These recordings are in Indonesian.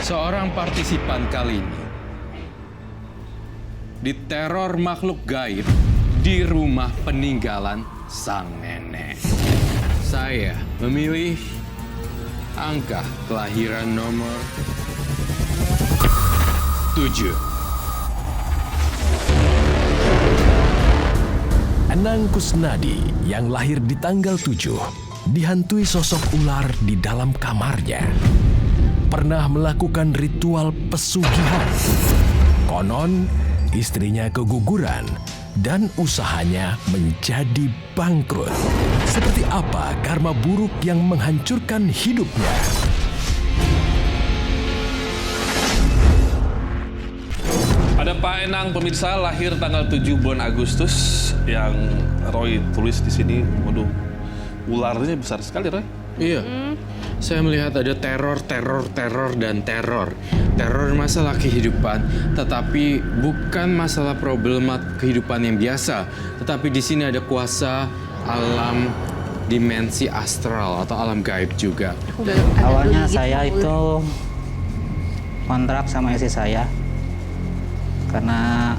Seorang partisipan kali ini diteror makhluk gaib di rumah peninggalan sang nenek. Saya memilih angka kelahiran nomor 7. Enang Kusnadi yang lahir di tanggal 7 dihantui sosok ular di dalam kamarnya. Pernah melakukan ritual pesugihan. Konon istrinya keguguran dan usahanya menjadi bangkrut. Seperti apa karma buruk yang menghancurkan hidupnya? Ada Pak Enang, pemirsa, lahir tanggal 7 bulan Agustus yang Roy tulis di sini. Waduh, ularnya besar sekali, Roy. Iya, saya melihat ada teror, dan teror. Teror masalah kehidupan, tetapi bukan masalah problemat kehidupan yang biasa. Tetapi di sini ada kuasa alam dimensi astral atau alam gaib juga. Awalnya saya itu kontrak sama istri saya. Karena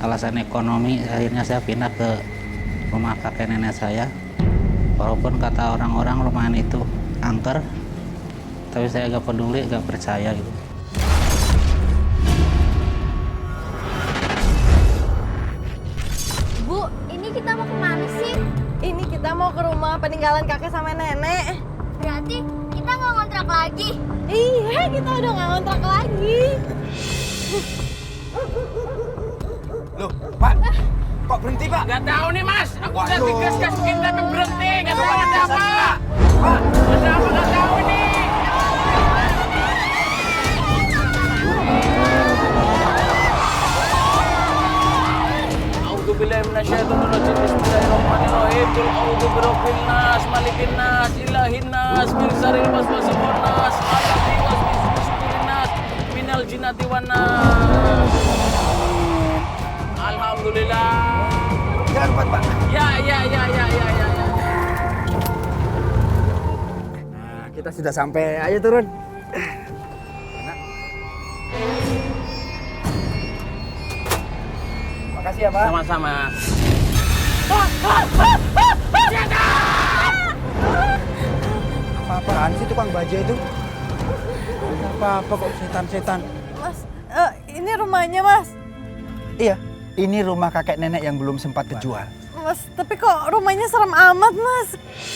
alasan ekonomi, akhirnya saya pindah ke rumah kakek nenek saya. Walaupun kata orang-orang rumahan itu angker, tapi saya gak peduli, gak percaya gitu. Bu, ini kita mau kemana sih? Ini kita mau ke rumah peninggalan kakek sama nenek. Berarti kita nggak ngontrak lagi? Iya, kita udah nggak ngontrak lagi. Loh, Pak, kok berhenti, Pak? Gak tahu nih, Mas. Aku udah digas-gaskin tapi berhenti. Gak tahu ada apa. Pak, Ada apa gak tahu ini. A'udzubillahi minasyaitonir rajim. Bismillahirrahmanirrahim. Qul a'udzu birabbil nas, malikin nas, ilahin nas, min syarril waswasil khannas, alladzi yuwaswisu fi sudurin nas, minal jinnati wan nas. Alhamdulillah. jangan kuat, Pak. Ya. Nah, kita sudah sampai. Ayo turun. Makasih ya, Pak. Sama-sama. Apa-apaan sih tukang baja itu? Apa-apa kok setan-setan. Mas, ini rumahnya, Mas. Iya, ini rumah kakek nenek yang belum sempat kejual. Mas, tapi kok rumahnya serem amat, Mas.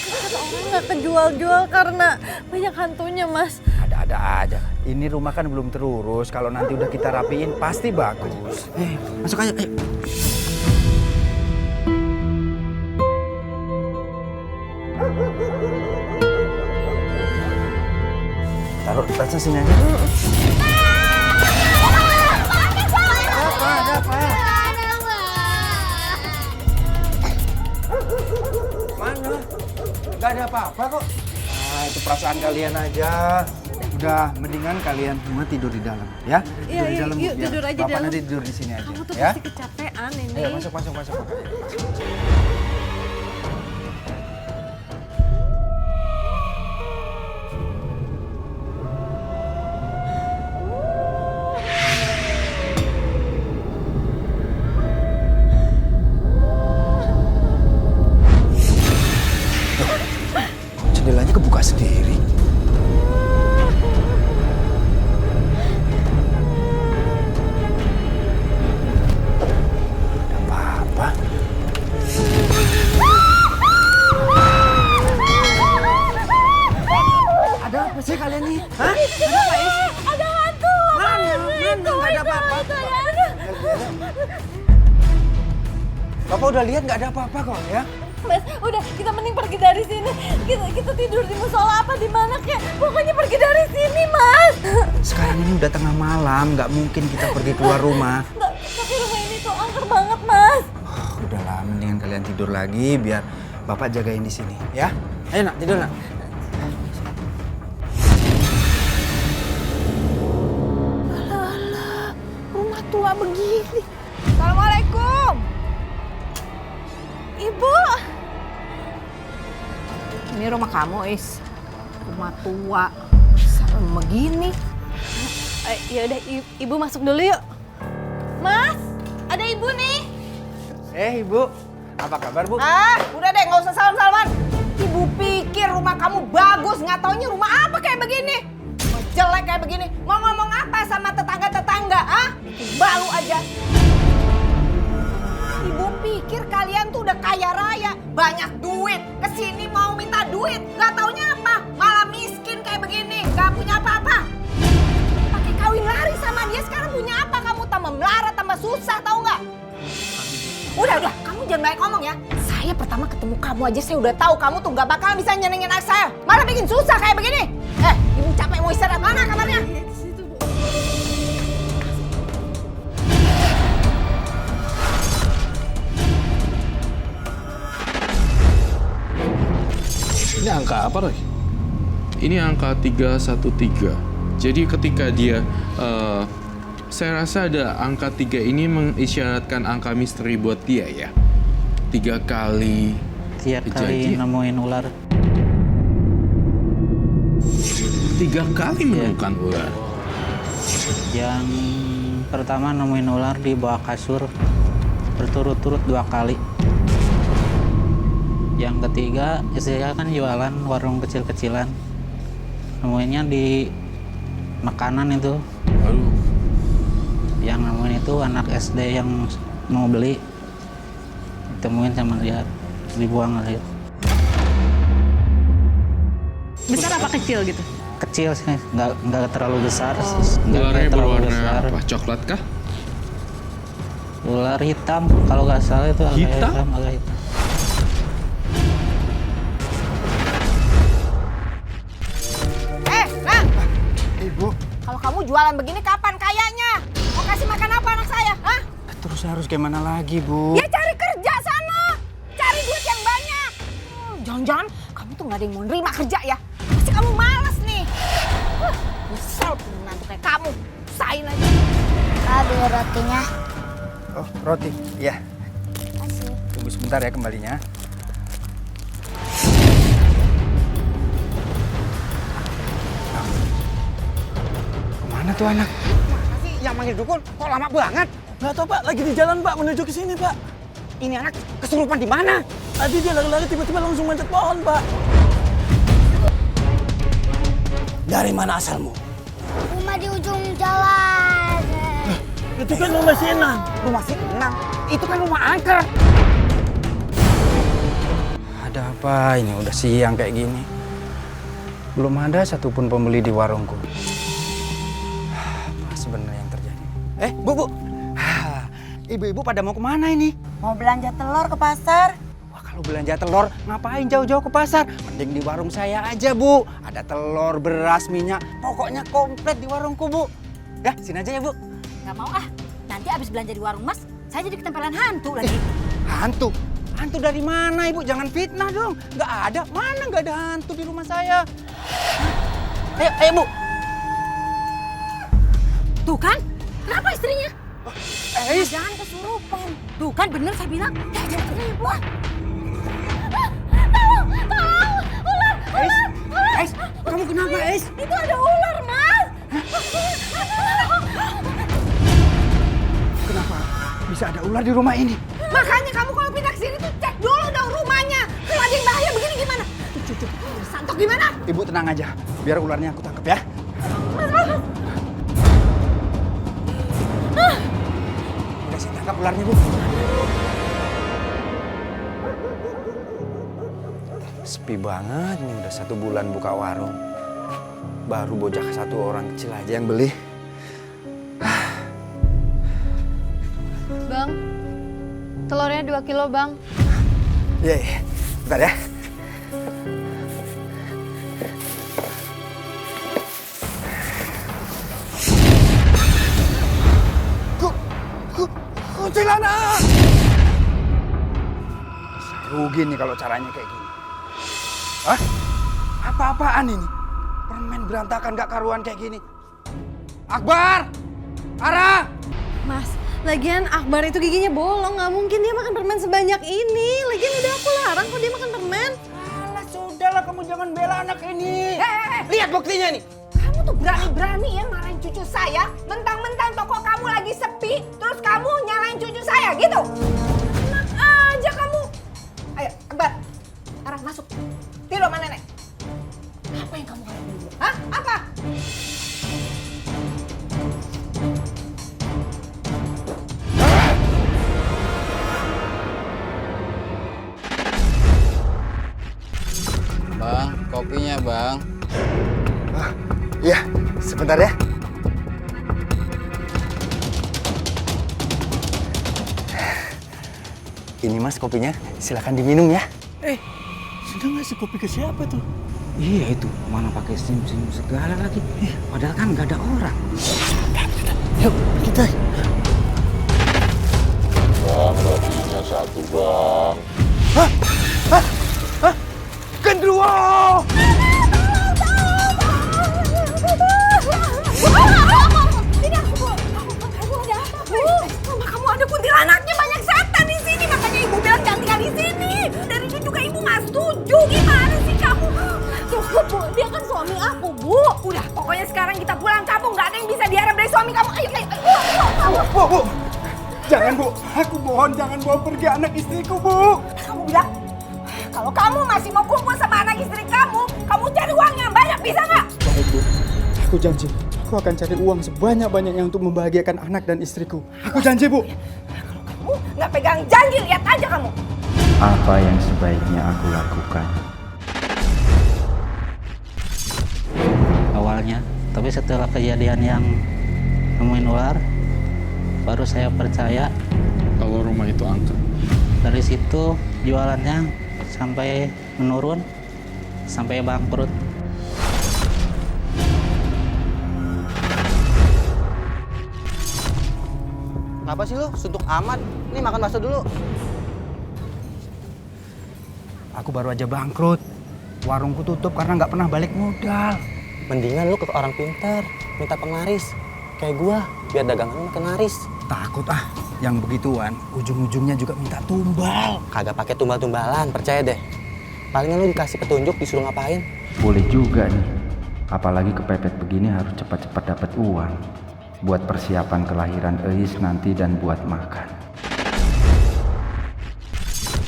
Kata orang nggak kejual-jual karena banyak hantunya, Mas. Ada-ada aja. Ini rumah kan belum terurus. Kalau nanti udah kita rapiin, pasti bagus. Masuk aja, ayo. Taruh di tasnya sini aja. Ada apa? Mana? Gak ada apa-apa kok. Nah, itu perasaan kalian aja. Udah, mendingan kalian semua tidur di dalam, ya? Iya, Tidur di dalam, yuk, biar tidur aja Bapak dalam. nanti tidur di sini aja, Kamu tuh ya? pasti kecapean ini. Ayo, masuk. Jendelanya kebuka sendiri. Ada apa-apa? Ada apa sih kalian nih? Hah? Ada apa, Is? Ada hantu. Mana? Nggak ada apa-apa. Bapak udah lihat nggak ada apa-apa kok, ya? Mas, udah kita mending pergi dari sini. Kita tidur di musola apa di mana kek. Pokoknya pergi dari sini, Mas. Sekarang ini udah tengah malam, nggak mungkin kita pergi keluar rumah. Tapi rumah ini tuh angker banget, Mas. Udahlah, mendingan kalian tidur lagi biar Bapak jagain di sini, ya? Ayo nak, tidur nak. Alah, rumah tua begini. Assalamualaikum. Ibu. Ini rumah kamu, Is. Rumah tua. Serem begini. Ya udah, ibu masuk dulu yuk. Mas, ada ibu nih. Ibu, apa kabar Bu? Udah deh, nggak usah salam-salaman. Ibu pikir rumah kamu bagus, nggak taunya rumah apa kayak begini. Mau jelek kayak begini, mau ngomong apa sama tetangga-tetangga, Balu aja. Ibu pikir kalian tuh udah kaya raya, banyak duit. Kesini mau minta duit, nggak taunya apa, malah miskin kayak begini, nggak punya apa-apa. Pakai kawin lari sama dia, sekarang punya apa? Kamu tambah melarat, tambah susah, tahu nggak? Udah, kamu jangan banyak ngomong ya. Saya pertama ketemu kamu aja, saya udah tahu kamu tuh nggak bakal bisa nyenengin anak saya. Malah bikin susah kayak begini. Ibu capek mau istirahat, mana kamarnya? Ini angka apa, Roy? Ini angka 313. Jadi ketika dia saya rasa ada angka 3 ini mengisyaratkan angka misteri buat dia ya. 3 kali Tiap kali kejadian. nemuin ular. 3 kali menemukan ular. Yang pertama nemuin ular di bawah kasur berturut-turut 2 kali. Yang ketiga, saya kan jualan warung kecil-kecilan. Nemuinnya di makanan itu. Aduh. Yang nemuin itu anak SD yang mau beli. Ditemuin sama dia, dibuang aja. Besar apa kecil gitu? Kecil sih, nggak terlalu besar. Ularnya terlalu berwarna besar. apa? Coklat kah? Ular hitam, kalau nggak salah itu agak Hitam? agak hitam. Nah, Ibu, kalau kamu jualan begini kapan kayanya? Mau kasih makan apa anak saya, terus harus gimana lagi Bu? Ya cari kerja sana, cari duit yang banyak. Jangan-jangan kamu tuh nggak ada yang mau nerima kerja ya? Pasti kamu malas nih. Nyesel punya menantu kayak kamu, usahain aja. Aduh, rotinya. Oh, roti. Iya. Kasih. Tunggu sebentar ya kembalinya. Kemana tuh anak? Mana sih yang manggil dukun? Kok lama banget? Nggak tahu Pak, lagi di jalan Pak, menuju ke sini Pak. Ini anak kesurupan di mana? Tadi dia lari-lari tiba-tiba langsung manjat pohon Pak. Dari mana asalmu? Rumah di ujung jalan. Itu kan rumah si Enang. Rumah si Enang. Itu kan rumah angker. Ada apa ini udah siang kayak gini? Belum ada satupun pembeli di warungku. Apa sebenarnya yang terjadi? Bu. Ibu-ibu pada mau kemana ini? Mau belanja telur ke pasar? Wah, kalau belanja telur, ngapain jauh-jauh ke pasar? Mending di warung saya aja, Bu. Ada telur, beras, minyak. Pokoknya komplit di warungku, Bu. Ya, sini aja ya, Bu. Nggak mau nanti abis belanja di warung mas, saya jadi ketempelan hantu lagi. Hantu? Hantu dari mana, Ibu? Jangan fitnah dong. Nggak ada. Mana nggak ada hantu di rumah saya? Ayo, Bu. Tuh kan, kenapa istrinya? Eis, Jangan kesurupan. Tuh kan bener saya bilang. Wah. Tolong, ular. Eis, kamu kenapa, Eis? Itu ada ular, Mas. Kenapa bisa ada ular di rumah ini? Makanya kamu kalau pindah ke sini tuh cek dulu dong rumahnya. Kalau ada yang bahaya begini gimana? Tuh, santok gimana? Ibu tenang aja, biar ularnya aku tangkap ya. Udah saya tangkap ularnya, Bu. Sepi banget nih, udah 1 bulan buka warung. Baru bocah 1 orang kecil aja yang beli. Bang, telurnya 2 kilo, Bang. Iya. Bentar ya. Kuntilanak! Rugi nih kalau caranya kayak gini. Hah? Apa-apaan ini? Permen berantakan gak karuan kayak gini. Akbar! Ara! Mas, lagian Akbar itu giginya bolong. Nggak mungkin dia makan permen sebanyak ini. Lagian udah aku larang kok dia makan permen. Alah, sudahlah kamu jangan bela anak ini. Lihat buktinya nih. Kamu tuh berani-berani ya marahin cucu saya, mentang-mentang toko kamu lagi sepi, terus kamu nyalain cucu saya gitu? Enak aja kamu. Ayo, Akbar, Arah masuk. Tidur sama nenek. Apa yang kamu lakukan dulu? Hah? Apa? Bang, kopinya bang. Iya, sebentar ya. Ini mas kopinya, silakan diminum ya. Sudah ngasih kopi ke siapa tuh? Iya itu, mana pakai sim-sim segala lagi. Padahal kan nggak ada orang. Yuk, kita. Bang, rotinya 1 bang. Gendruwo! Ini aku, Bu. Ibu ada apa, Bu? Mama kamu ada kuntilanaknya, banyak setan di sini. Makanya ibu bilang jangan tinggal di sini. Dari itu juga ibu nggak setuju. Gimana sih kamu? Cukup, Bu. Dia kan suami aku, Bu. Udah, pokoknya sekarang kita pulang kampung. Nggak ada yang bisa diharap dari suami kamu. Ayo, ayo, ayo. Bu. Jangan, Bu. Aku mohon jangan bawa pergi anak istriku, Bu. Kamu bilang, kalau kamu masih mau kumpul sama anak istri kamu cari uang yang banyak, bisa nggak? Baik, Bu. Aku janji. Aku akan cari uang sebanyak-banyaknya untuk membahagiakan anak dan istriku. Aku janji, Bu. Kalau kamu nggak pegang janji, lihat aja kamu. Apa yang sebaiknya aku lakukan? Awalnya, tapi setelah kejadian yang nemuin ular, baru saya percaya. Kalau rumah itu angker. Dari situ jualannya sampai menurun, sampai bangkrut. Kenapa sih lu suntuk amat? Nih makan bakso dulu. Aku baru aja bangkrut. Warungku tutup karena nggak pernah balik modal. Mendingan lu ke orang pintar, minta penglaris. Kayak gua, biar dagangan makin laris. Takut yang begituan ujung-ujungnya juga minta tumbal. Kagak pakai tumbal-tumbalan, percaya deh. Palingan lu dikasih petunjuk disuruh ngapain. Boleh juga nih. Apalagi kepepet begini harus cepat-cepat dapat uang. Buat persiapan kelahiran Eis nanti dan buat makan.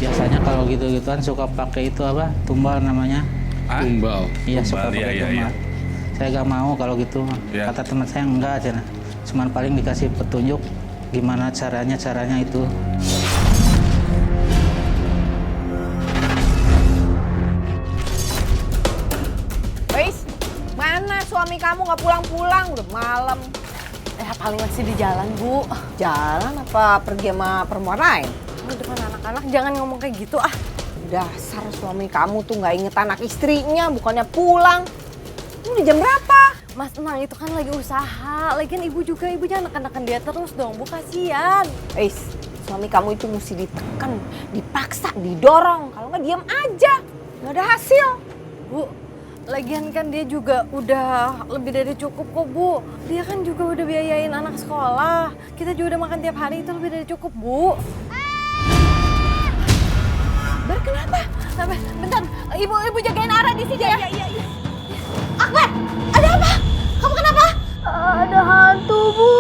Biasanya kalau gitu-gituan suka pakai itu apa? Tumbal namanya. Tumbal. Iya, suka Tumbal, pakai iya, tumbal. iya. Saya gak mau kalau gitu. Iya. Kata teman saya enggak aja. Cuman paling dikasih petunjuk gimana caranya itu. Weis, mana suami kamu nggak pulang-pulang? Udah malam. Paling masih di jalan, Bu. Jalan apa pergi sama perempuan lain? Di depan anak-anak jangan ngomong kayak gitu ah. Dasar suami kamu tuh nggak inget anak istrinya, bukannya pulang. Ini udah jam berapa? Mas Enang itu kan lagi usaha. Lagian ibu juga, ibu jangan neken-neken dia terus dong, Bu, kasihan. Weis, suami kamu itu mesti ditekan, dipaksa, didorong. Kalau nggak diam aja, nggak ada hasil. Bu, lagian kan dia juga udah lebih dari cukup kok, Bu. Dia kan juga udah biayain anak sekolah. Kita juga udah makan tiap hari, itu lebih dari cukup, Bu. Akbar kenapa? Bentar, ibu jagain Ara di sini ya. Iya. Akbar, ada apa? Kamu kenapa? Ada hantu, Bu.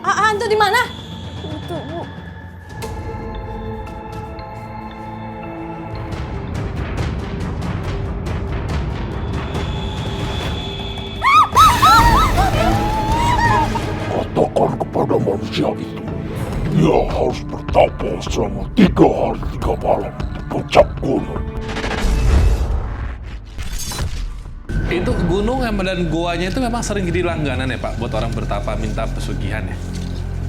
Hantu di mana? Itu, Bu. Katakan kepada manusia itu, dia harus bertapa selama 3 hari 3 malam di puncak gunung. Itu gunung dan goanya itu memang sering jadi langganan ya Pak, buat orang bertapa minta pesugihan ya?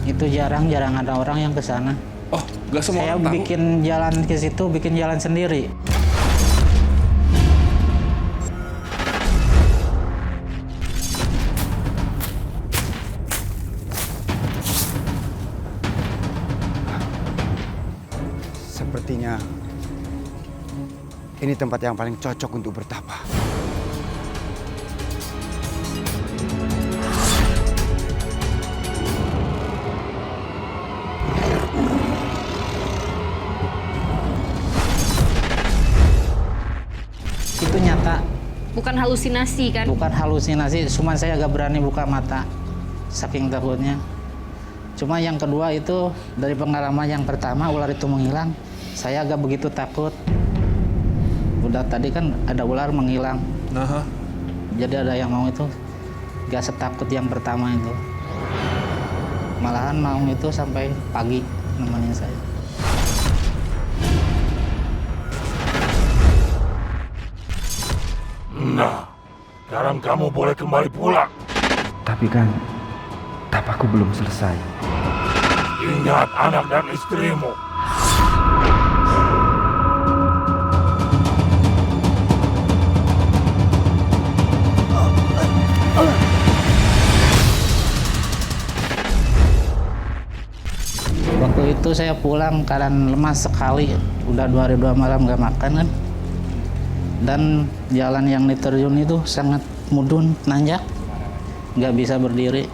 Itu jarang ada orang yang ke sana. Oh, nggak semua Saya orang tahu? bikin jalan ke situ, bikin jalan sendiri. Sepertinya ini tempat yang paling cocok untuk bertapa. Itu nyata, bukan halusinasi kan? Bukan halusinasi, cuma saya agak berani buka mata, saking takutnya. Cuma yang kedua itu, dari pengalaman yang pertama ular itu menghilang, saya agak begitu takut. Udah tadi kan ada ular menghilang. Jadi ada yang mau itu, gak setakut yang pertama itu. Malahan mau itu sampai pagi nemenin saya. Nah, sekarang kamu boleh kembali pulang. Tapi kan, tapaku belum selesai. Ingat anak dan istrimu. Waktu itu saya pulang keadaan lemas sekali, udah 2 hari 2 malam gak makan kan. Dan jalan yang diterjun itu sangat mudun, nanjak, nggak bisa berdiri.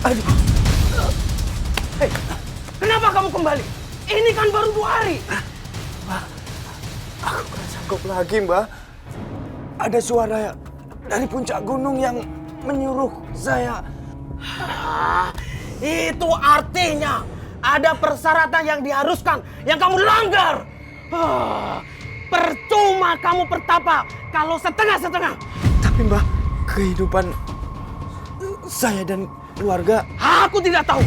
Aduh. Hei, kenapa kamu kembali? Ini kan baru 2 hari. Mbak, aku gak sanggup lagi, Mbak. Ada suara dari puncak gunung yang menyuruh saya. Itu artinya ada persyaratan yang diharuskan, yang kamu langgar. Percuma kamu bertapa kalau setengah-setengah. Tapi Mbak, kehidupan saya dan keluarga... Aku tidak tahu.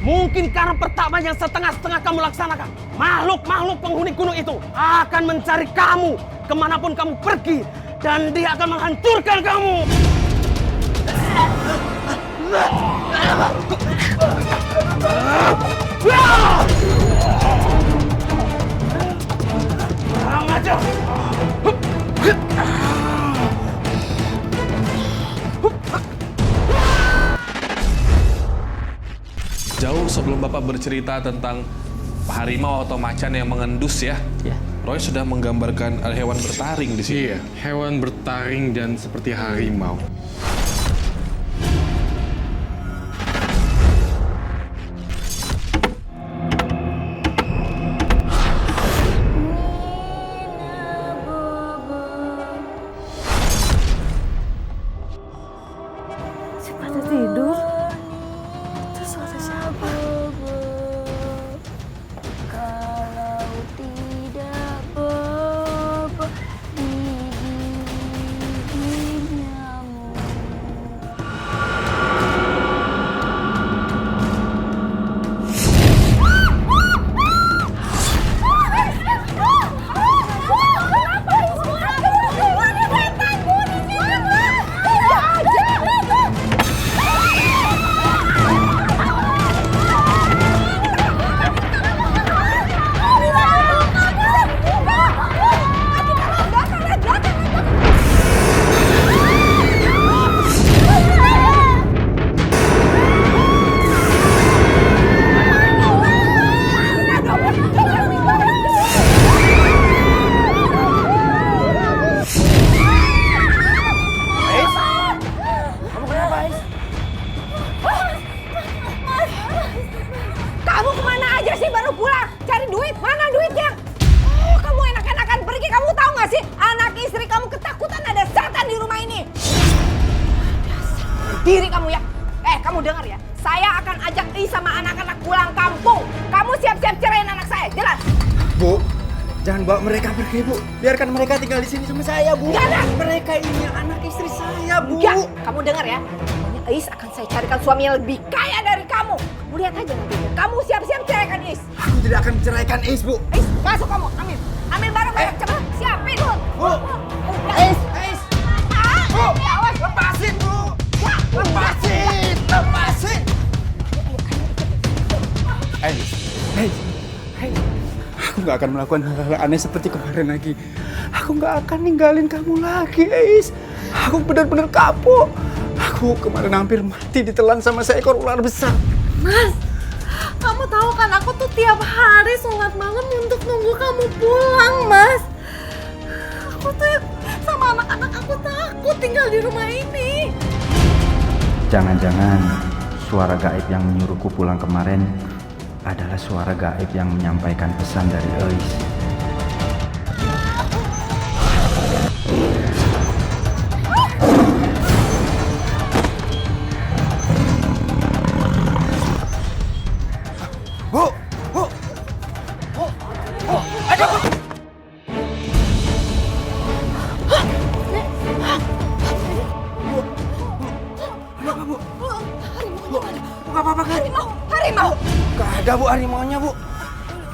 Mungkin karena pertapa yang setengah-setengah kamu laksanakan, makhluk-makhluk penghuni gunung itu akan mencari kamu kemanapun kamu pergi. Dan dia akan menghancurkan kamu. Jauh sebelum Bapak bercerita tentang harimau atau macan yang mengendus ya, Roy sudah menggambarkan hewan bertaring di sini. Iya, hewan bertaring dan seperti harimau. Pada tidur. Itu suara siapa? Kalau tidak bobo di gigimu. Kamu kemana aja sih baru pulang? Cari duit, mana duitnya? Oh, kamu enak-enakan pergi. Kamu tahu nggak sih? Anak istri kamu ketakutan ada setan di rumah ini. Diri kamu ya. Kamu dengar ya. Saya akan ajak sama anak-anak pulang kampung. Kamu siap-siap ceraiin anak saya, jelas? Bu, jangan bawa mereka pergi, Bu. Biarkan mereka tinggal di sini sama saya, Bu. Jangan. Mereka ini anak istri saya, Bu. Ya, kamu dengar ya. Pokoknya Ais akan saya carikan suami yang lebih kaya dari kamu. Kamu lihat aja nanti. Kamu siap-siap ceraikan Ais. Aku tidak akan menceraikan Ais, Bu. Ais, masuk kamu. Ambil. Ambil barang-barang cepat. Siapin. Bu. Ais, Ais. Bu, awas, lepasin, Bu. Lepasin, lepasin. Ais, aku nggak akan melakukan hal-hal aneh seperti kemarin lagi. Aku nggak akan ninggalin kamu lagi, Ais. Aku benar-benar kapok. Aku kemarin hampir mati ditelan sama seekor ular besar. Mas, kamu tahu kan aku tuh tiap hari sholat malam untuk nunggu kamu pulang, Mas. Aku tuh sama anak-anak aku takut tinggal di rumah ini. Jangan-jangan suara gaib yang menyuruhku pulang kemarin adalah suara gaib yang menyampaikan pesan dari Eis. Bu! Bu! Bu! Bu! Ada Bu! Harimau! Gak ada Bu harimaunya Bu.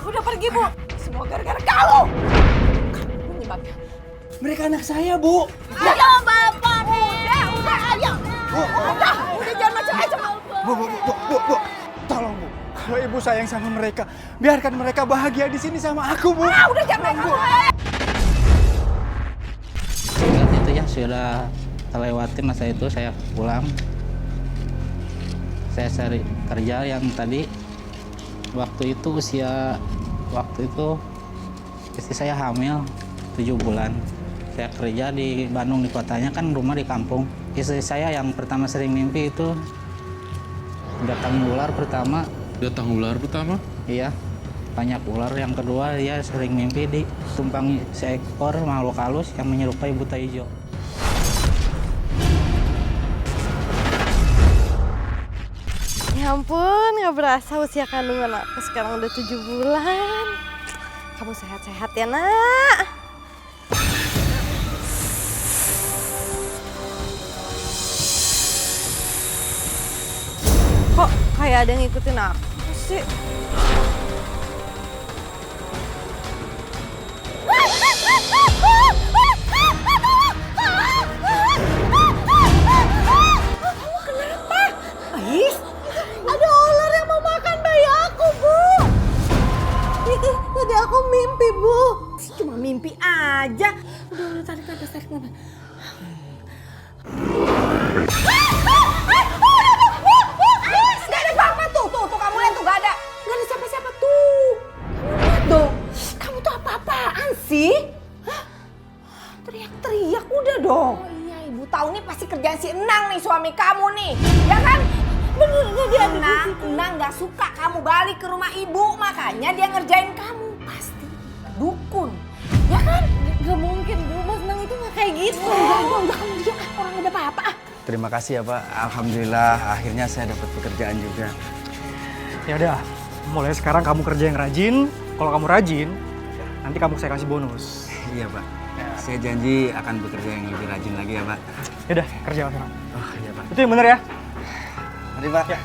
Udah pergi, Bu. Semua gara-gara kamu. Kamu penyebabnya. Mereka anak saya Bu. Ayo, Bapak. Udah, ayo. Udah jangan macam-macam. Bu. Tolong Bu. Kalau Ibu sayang sama mereka, biarkan mereka bahagia di sini sama aku Bu. Udah jangan Bu. Ingat itu ya, sudah terlewati masa itu, saya pulang. Saya cari kerja yang tadi waktu itu istri saya hamil 7 bulan. Saya kerja di Bandung, di kotanya, kan rumah di kampung. Istri saya yang pertama sering mimpi itu datang ular pertama. Datang ular pertama? Iya, banyak ular. Yang kedua dia sering mimpi ditumpangi seekor makhluk halus yang menyerupai buta hijau. Ya ampun, gak berasa usia kandungan aku sekarang udah 7 bulan. Kamu sehat-sehat ya, Nak. Kok kayak ada yang ngikutin aku sih? Ada ular yang mau makan bayi aku, Bu. Tadi aku mimpi, Bu. Cuma mimpi aja. Udah, tarik nafas. Gak ada apa-apa tuh, kamu lihat tuh, gak ada siapa-siapa tuh. Kamu lihat dong, kamu tuh apa-apaan sih? Hah? Teriak-teriak udah dong. Oh iya, Ibu tahu nih pasti kerjaan si Enang nih, suami kamu nih, ya kan? Bener, dia Enang gak suka kamu balik ke rumah Ibu, makanya dia ngerjain kamu. Pasti dukun, ya kan? Gak mungkin, Bu. Mas Nang itu gak kayak gitu. Enggak, kamu dia orang ada apa-apa. Terima kasih ya Pak. Alhamdulillah akhirnya saya dapat pekerjaan juga. Ya udah, mulai sekarang kamu kerja yang rajin. Kalau kamu rajin, nanti kamu saya kasih bonus. Iya Pak. Saya janji akan bekerja yang lebih rajin lagi ya Pak. Ya udah, kerja Mas Nang. Oh iya Pak. Itu yang bener ya. Mari Pak. Ya.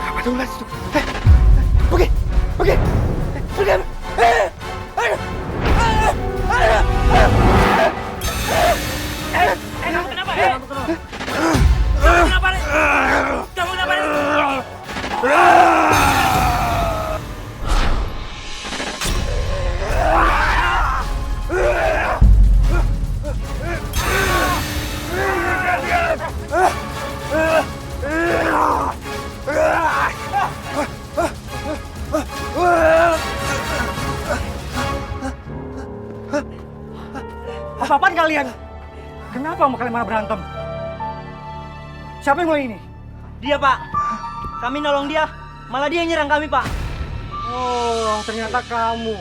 Apa tuh ulas itu? Oke. Apa-apaan kalian? Kenapa kalian malah berantem? Siapa yang mulai ini? Dia, Pak. Kami nolong dia, malah dia yang nyerang kami, Pak. Oh, ternyata kamu.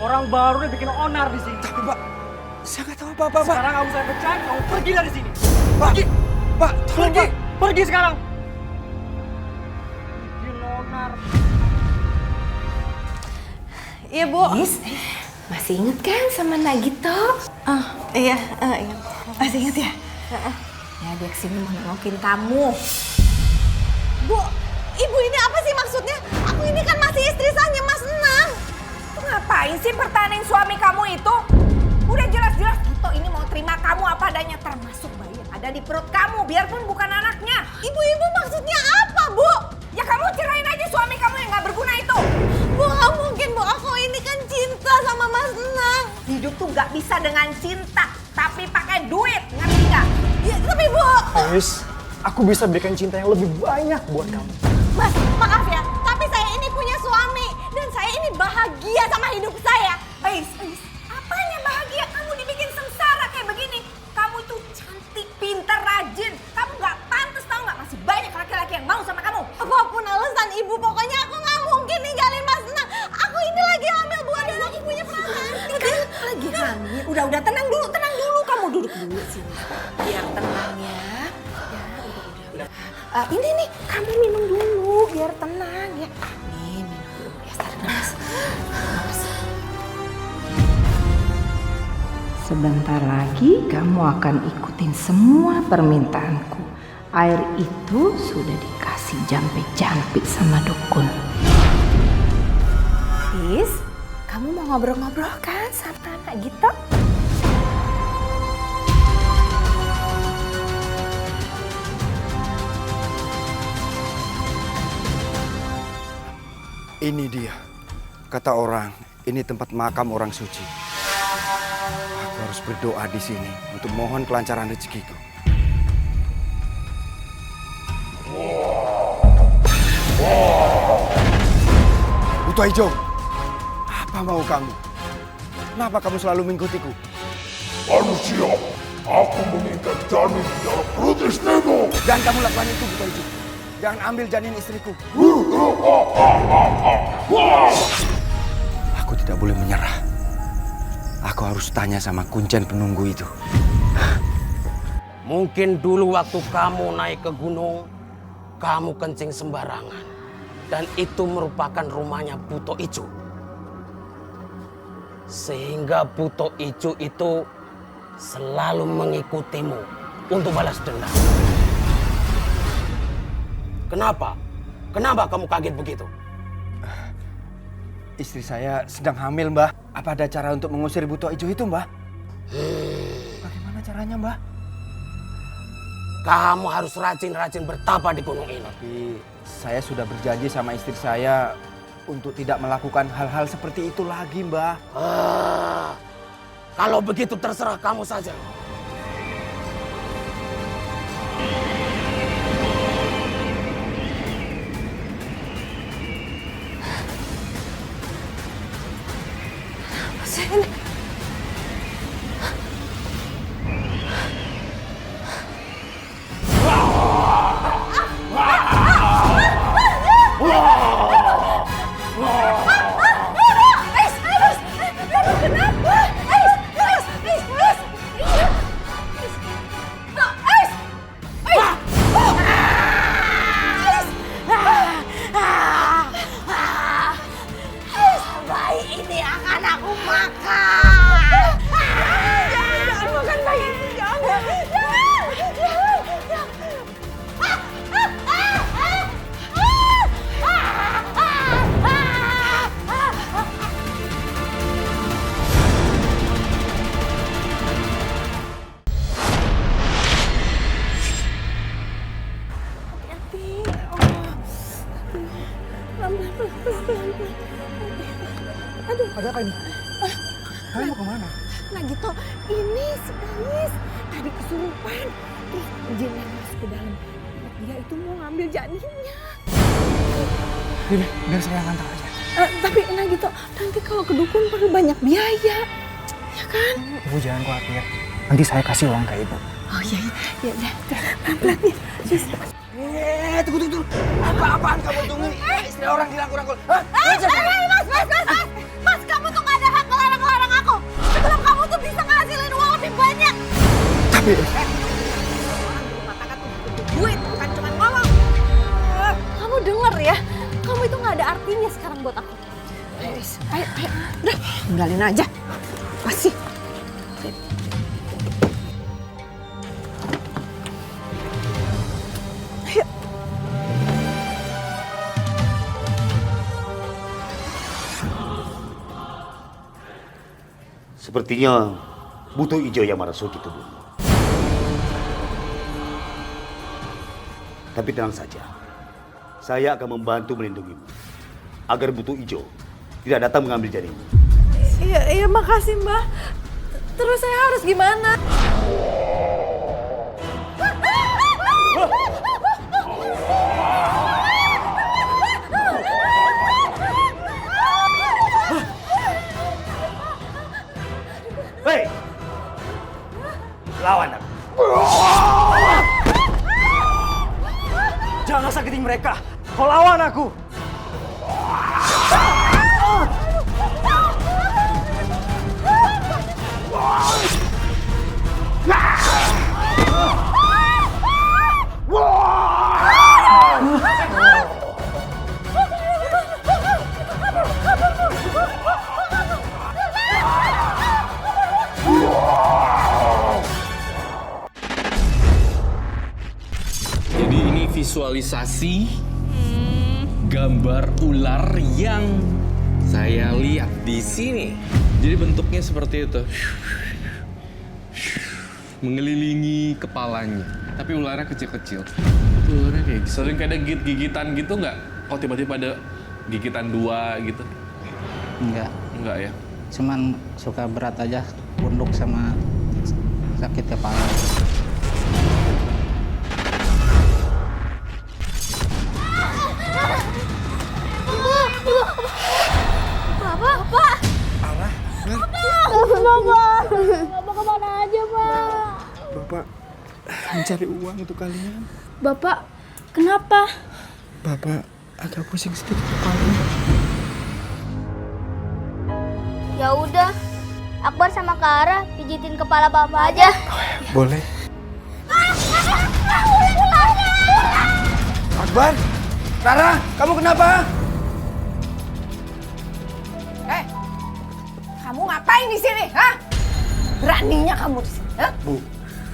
Orang baru yang bikin onar di sini. Tapi Pak, saya nggak tahu apa-apa Pak. Sekarang kamu saya pecat, kamu pergi dari sini. Pak, Pergi. Pak, tolong Pergi. Pak. Pergi sekarang. Bikin onar. Iya, Bu. Masih inget kan sama Nagito? Iya. Masih inget ya? Ya dia kesini mau nengokin kamu. Bu, Ibu ini apa sih maksudnya? Aku ini kan masih istri sahnya Mas Nang. Tuh ngapain sih pertahanin suami kamu itu? Udah jelas-jelas Gito ini mau terima kamu apa adanya, termasuk bayi yang ada di perut kamu, biarpun bukan anaknya. Ibu maksudnya apa, Bu? Ya kamu cerain aja suami kamu yang gak berguna itu. Bu, gak mungkin, Bu. Aku ini kan cinta sama Mas Nang. Hidup tuh gak bisa dengan cinta, tapi pakai duit, ngerti gak? Ya, tapi Bu... Ais, aku bisa berikan cinta yang lebih banyak buat kamu. Mas, maaf ya, tapi saya ini punya suami. Dan saya ini bahagia sama hidup saya. Ais, apanya bahagia? Kamu dibikin sengsara kayak begini. Kamu tuh cantik, pintar, rajin. Kamu gak pantas tau gak? Masih banyak laki-laki yang mau sama Sini, biar tenang ya. Udah. Ini nih, kamu minum dulu biar tenang ya. Minum dulu. Ya, tarik nafas. Sebentar lagi kamu akan ikutin semua permintaanku. Air itu sudah dikasih jampe-jampe sama dukun. Is, kamu mau ngobrol-ngobrol kan sama anak gitu? Ini dia. Kata orang, ini tempat makam orang suci. Aku harus berdoa di sini untuk mohon kelancaran rezekiku. Buto Ijo, apa mau kamu? Kenapa kamu selalu mengikutiku? Manusia, aku mengikat janin di dalam perut istrimu. Jangan kamu lakukan itu, Buto Ijo. Jangan ambil janin istriku. Aku tidak boleh menyerah. Aku harus tanya sama kuncen penunggu itu. Mungkin dulu waktu kamu naik ke gunung, kamu kencing sembarangan. Dan itu merupakan rumahnya Buto Ijo. Sehingga Buto Ijo itu selalu mengikutimu untuk balas dendam. Kenapa? Kenapa kamu kaget begitu? Istri saya sedang hamil, Mbah. Apa ada cara untuk mengusir Buto Ijo itu, Mbah? Bagaimana caranya, Mbah? Kamu harus rajin-rajin bertapa di gunung ini. Tapi saya sudah berjanji sama istri saya untuk tidak melakukan hal-hal seperti itu lagi, Mbah. Kalau begitu terserah kamu saja. Aduh, ada apa ini? Kamu mau kemana? Nah gitu, ini si Ais tadi kesurupan. Terus jin yang masuk ke dalam. Dia itu mau ngambil janinnya. Biar saya yang antar aja. Tapi nah gitu, nanti kalau ke dukun perlu banyak biaya. Ya kan? Ibu jangan khawatir. Nanti saya kasih uang ke Ibu. Oh iya, iya. Pelan-pelan ya. Tunggu. Apa-apaan kamu tunggu? Istri orang dirangkul-rangkul. Mas, kamu tuh gak ada hak ngelarang-larang aku. Sebelum kamu tuh bisa ngasilin uang lebih banyak. Tapi Rumah tangga tuh butuh duit, bukan cuma ngomong. Kamu denger ya, kamu itu gak ada artinya sekarang buat aku. Ayo, udah, tinggalin aja. Masih. Sepertinya Buto Ijo yang merasuki tubuhmu. Tapi tenang saja, saya akan membantu melindungimu agar Buto Ijo tidak datang mengambil janinmu. Iya, makasih Mbak. Terus saya harus gimana? Hei! Lawan aku. Jangan sakitin mereka. Kau lawan aku. visualisasi gambar ular yang saya lihat di sini. Jadi bentuknya seperti itu. Mengelilingi kepalanya. Tapi ularnya kecil-kecil. Ularnya kayak gitu. Sering kayak ada gigitan gitu nggak? Oh tiba-tiba ada gigitan 2 gitu? Enggak. Enggak ya? Cuman suka berat aja, punduk sama sakit kepala. Bapak! Bapak! Bapak kemana aja, Pak? Bapak mencari uang untuk kalian. Bapak, kenapa? Bapak agak pusing sedikit kepalanya. Ya udah, Akbar sama Kara pijitin kepala Bapak aja. Boleh. Akbar, Rara, kamu kenapa? Kamu ngapain di sini? Hah? Beraninya kamu di sini? Hah? Bu,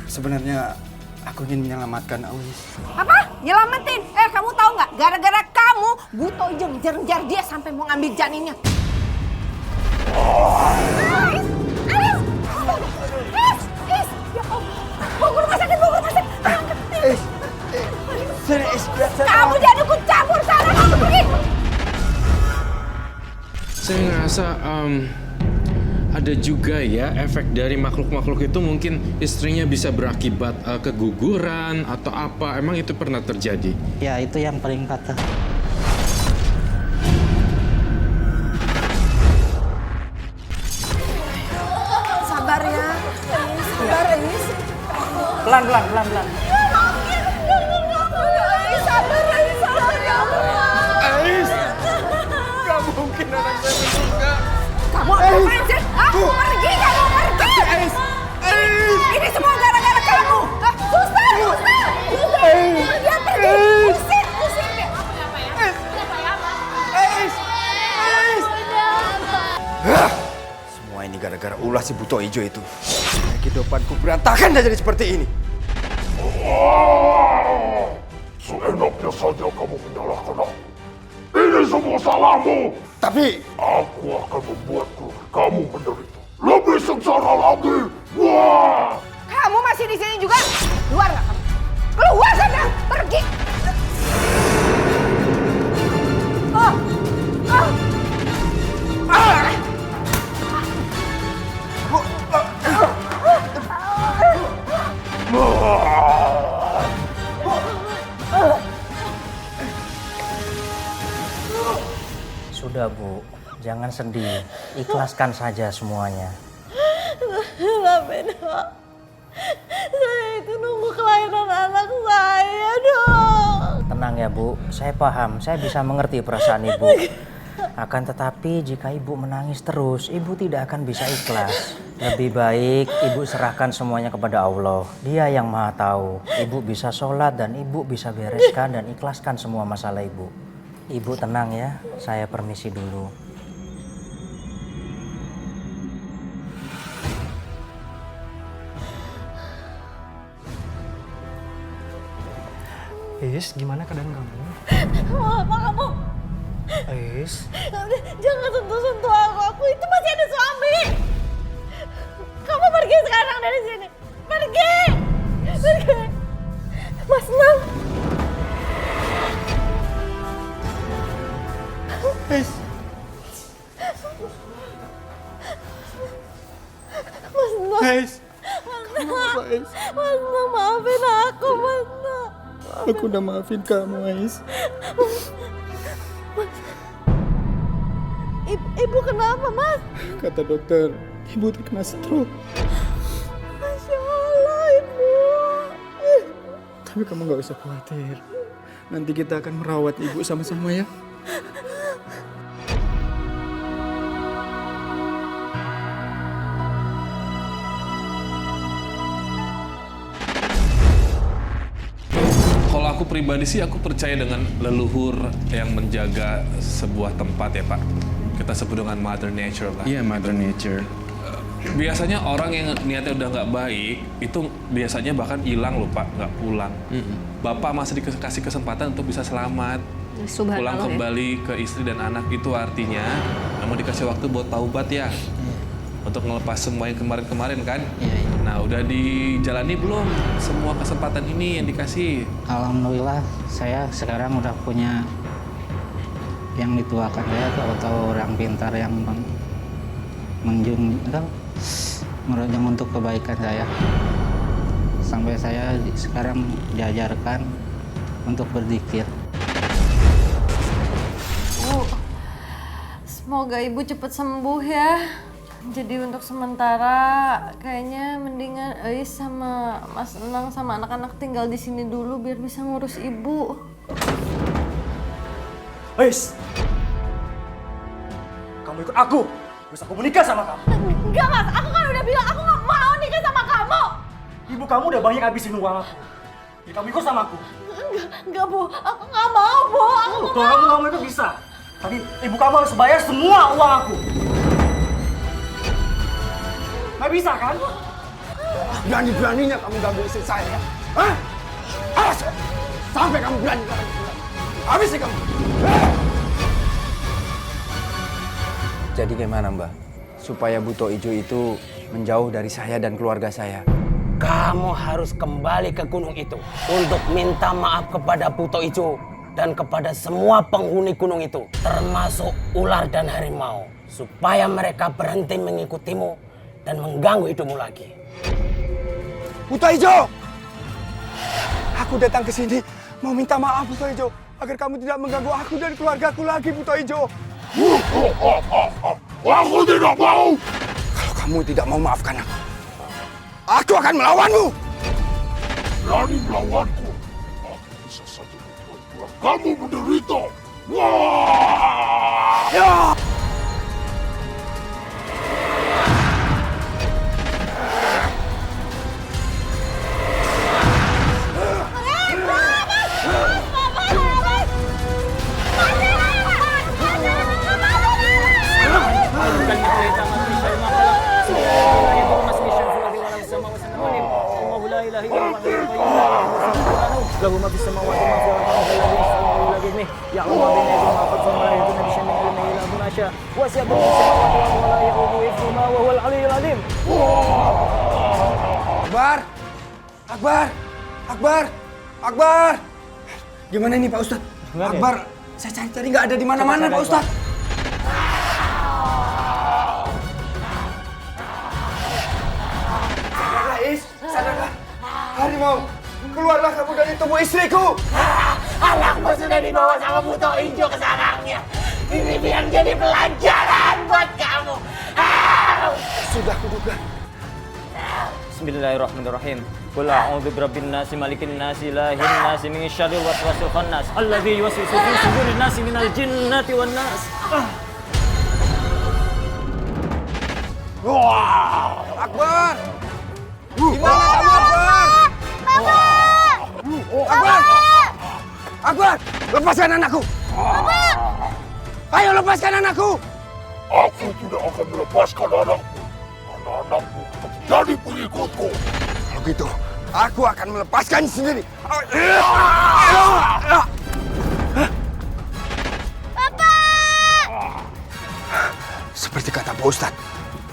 sebenarnya aku ingin menyelamatkan Awis. Apa? Nyelamatin? Kamu tahu nggak? Gara-gara kamu, Buto Ijo ngejar-ngejar dia sampai mau ngambil janinnya. Bawa ke rumah sakit, bawa ke rumah sakit. Kamu jangan ikut campur sana, kamu pergi. Saya ngerasa ada juga ya efek dari makhluk-makhluk itu, mungkin istrinya bisa berakibat keguguran atau apa. Emang itu pernah terjadi? Ya itu yang paling fatal. Sabar ya. Sabar, Is. Pelan. Sabar, Ais, gak mungkin anak saya meninggal. Kamu ngapain sih? Pergi kamu, pergi! Ini semua gara-gara kamu! Suster! Dia pergi! Usir dia! Semua ini gara-gara ulah si Buto Ijo itu. Kehidupanku berantakan dan jadi seperti ini. Seenaknya saja kamu menyalahkan aku. Ini semua salahmu. Tapi aku akan membuatku kamu menderita lebih sengsara lagi. Wah! Kamu masih di sini juga? Keluar nggak kamu? Keluar sana! Pergi! Sudah Bu, jangan sedih. Ikhlaskan saja semuanya. Tapi dok, saya itu nunggu kelahiran anak saya dong. Tenang ya Bu, saya paham, saya bisa mengerti perasaan Ibu. Akan tetapi jika Ibu menangis terus, Ibu tidak akan bisa ikhlas. Lebih baik Ibu serahkan semuanya kepada Allah. Dia yang Maha Tahu. Ibu bisa sholat dan Ibu bisa bereskan dan ikhlaskan semua masalah Ibu. Ibu tenang ya, saya permisi dulu. Is, gimana keadaan kamu? Mau apa kamu? Is, Jangan sentuh-sentuh aku itu masih ada suami. Kamu pergi sekarang dari sini. Pergi. Mas Nang. Is. Mas Nang. Is. Mas Nang, maafin aku, Mas Nang. Aku udah maafin kamu, Ais. Ibu kenapa, Mas? Kata dokter, ibu terkena stroke. Masya Allah, Ibu. Tapi kamu gak usah khawatir. Nanti kita akan merawat ibu sama-sama ya. Kalau aku pribadi sih aku percaya dengan leluhur yang menjaga sebuah tempat ya Pak. Kita sebut dengan Mother Nature lah. Iya, Mother Nature. Biasanya orang yang niatnya udah nggak baik itu biasanya bahkan hilang loh Pak, nggak pulang. Bapak masih dikasih kesempatan untuk bisa selamat. Pulang kembali ke istri dan anak, itu artinya kamu dikasih waktu buat taubat ya. Untuk ngelepas semua yang kemarin-kemarin kan. Nah udah dijalani belum semua kesempatan ini yang dikasih? Alhamdulillah saya sekarang udah punya yang dituakan saya atau orang pintar yang merujung untuk kebaikan saya. Sampai saya sekarang diajarkan untuk berzikir. Bu, semoga ibu cepat sembuh ya. Jadi untuk sementara kayaknya mendingan Eis sama Mas Enang sama anak-anak tinggal di sini dulu biar bisa ngurus ibu. Eis, kamu ikut aku. Terus aku menikah sama kamu. Enggak Mas, aku kan udah bilang aku nggak mau nikah sama kamu. Ibu kamu udah banyak habisin uang aku. Jadi kamu ikut sama aku. Enggak Bu, aku nggak mau Bu. Aku nggak Kalau kamu itu bisa. Tapi ibu kamu harus bayar semua uang aku. Nggak bisa kan? Berani-beraninya kamu ganggu istri saya. Hah? Awas! Sampai kamu berani. Habis kamu. Jadi gimana Mbak? Supaya Buto Ijo itu menjauh dari saya dan keluarga saya. Kamu harus kembali ke gunung itu untuk minta maaf kepada Buto Ijo dan kepada semua penghuni gunung itu, termasuk ular dan harimau, supaya mereka berhenti mengikutimu dan mengganggu hidupmu lagi. Buto Ijo! Aku datang ke sini mau minta maaf Buto Ijo, agar kamu tidak mengganggu aku dan keluargaku lagi Buto Ijo. Aku tidak mau. Kalau kamu tidak mau maafkan aku akan melawanmu. Berani melawanku? Aku bisa saja membuat kamu menderita. Wah! Ya! له ما في السماوات وما في الارض لا باذنه يعلم ما بين ايديهم وما خلفهم ولا يحيطون بشيء من علمه الا بما شاء وسع كرسيه السماوات والارض ولا يؤوده حفظهما وهو العلي العظيم. Akbar! Akbar! Akbar! Akbar! Gimana ini Pak Ustadz? Akbar, saya cari-cari nggak ada di mana-mana Pak Ustadz. Sadarlah Is, sadarlah. Harimau, keluarlah kamu dari tubuh istriku. Anakmu sudah dibawa sama Buto Ijo ke sarangnya. Ini biar jadi pelajaran buat kamu. Sudah kuduga. Bismillahirrahmanirrahim. Qul a'udzu birabbin nasi malikin nasi ilahin nasi min syarril waswasil khannas alladzi yuwaswisu fi sudurin nasi minal jinnati wan nas. Akbar! Gimana kamu Akbar? Akbar! Akbar! Lepaskan anakku! Ayo lepaskan anakku! Aku tidak akan melepaskan anakku. Anak-anakku tetap jadi pengikutku. Kalau gitu, aku akan melepaskan sendiri. Seperti kata Pak Ustadz,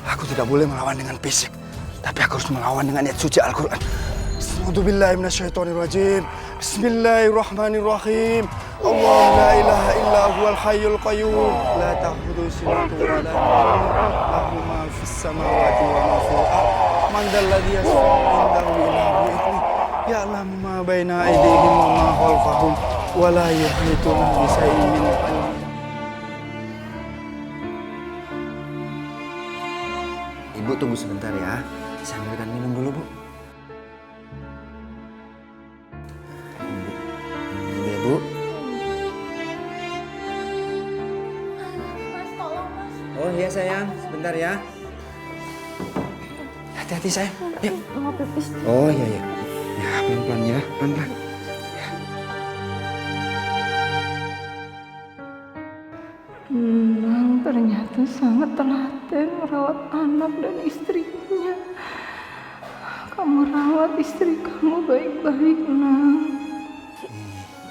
aku tidak boleh melawan dengan fisik, tapi aku harus melawan dengan ayat suci Al-Quran. A'udzubillahi minasyaitonirrajim. Bismillahirrahmanirrahim. Allah la ilaha illa huwal hayyul qayyum. La ta'khudhuhu sinatun wa la nawm. Lahu ma fis samawati wa ma fil ardh. Man dzal ladzi yashfa'u 'indahu illa bi'idhnihi. Ya'lamu ma baina aydihim wa ma khalfahum wa la yuhituna bi shay'in min ilmihi. Ibu tunggu sebentar ya. Saya ambilkan minum dulu, Bu. Ini ya, Bu. Mas, tolong Mas. Oh iya sayang, sebentar ya. Hati-hati sayang. Yuk. Mau pipis. Oh iya iya. Ya pelan-pelan ya, pelan-pelan. Nang yang ternyata sangat telaten merawat anak dan istrinya. Kamu rawat istri kamu baik-baik, Nang.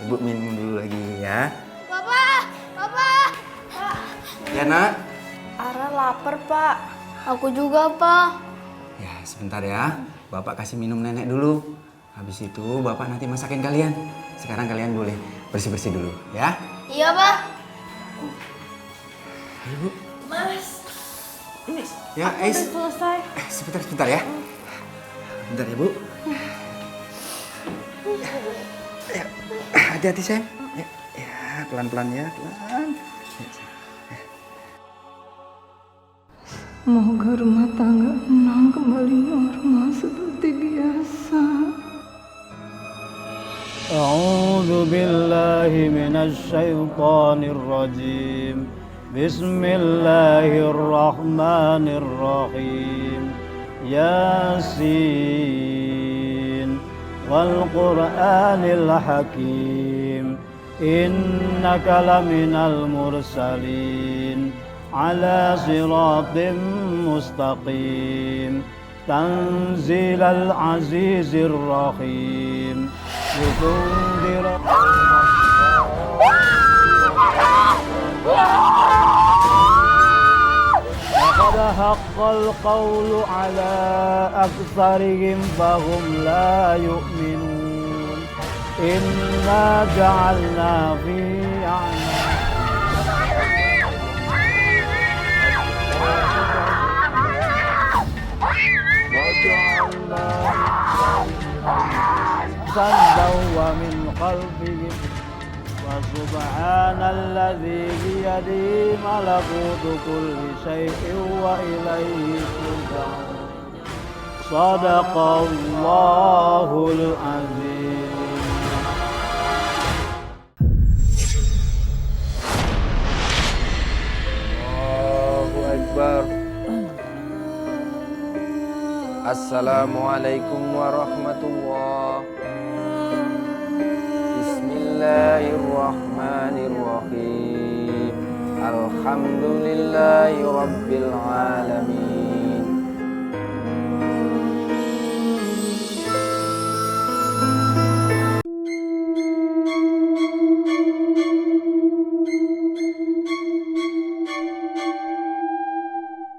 Ibu minum dulu lagi ya. Papa! Ya nak. Ara lapar, Pak. Aku juga, Pak. Ya sebentar ya. Bapak kasih minum nenek dulu. Habis itu bapak nanti masakin kalian. Sekarang kalian boleh bersih-bersih dulu ya. Iya, Pak. Ayo Bu. Mas, ini Ya, aku udah selesai. Sebentar ya. Bentar ya Bu. Ya, hati-hati sayang. Ya, pelan-pelan ya, pelan. Semoga rumah tangga Nang kembali normal seperti biasa. أعوذ بالله من الشيطان الرجيم بسم الله الرحمن الرحيم ياسين والقرآن الحكيم إنك لمن المرسلين على صراط مستقيم تنزيل العزيز الرحيم لتنذر لقد حق القول على أكثرهم فهم لا يؤمنون إنا جعلنا في صدوا ومن خلفهم وسبحان الذي بيده ملكوت كل شيء وإليه ترجعون صدق الله العظيم. Allahu Akbar. Assalamualaikum warahmatullahi. Bismillahirrahmanirrahim. Alhamdulillahi rabbil alamin.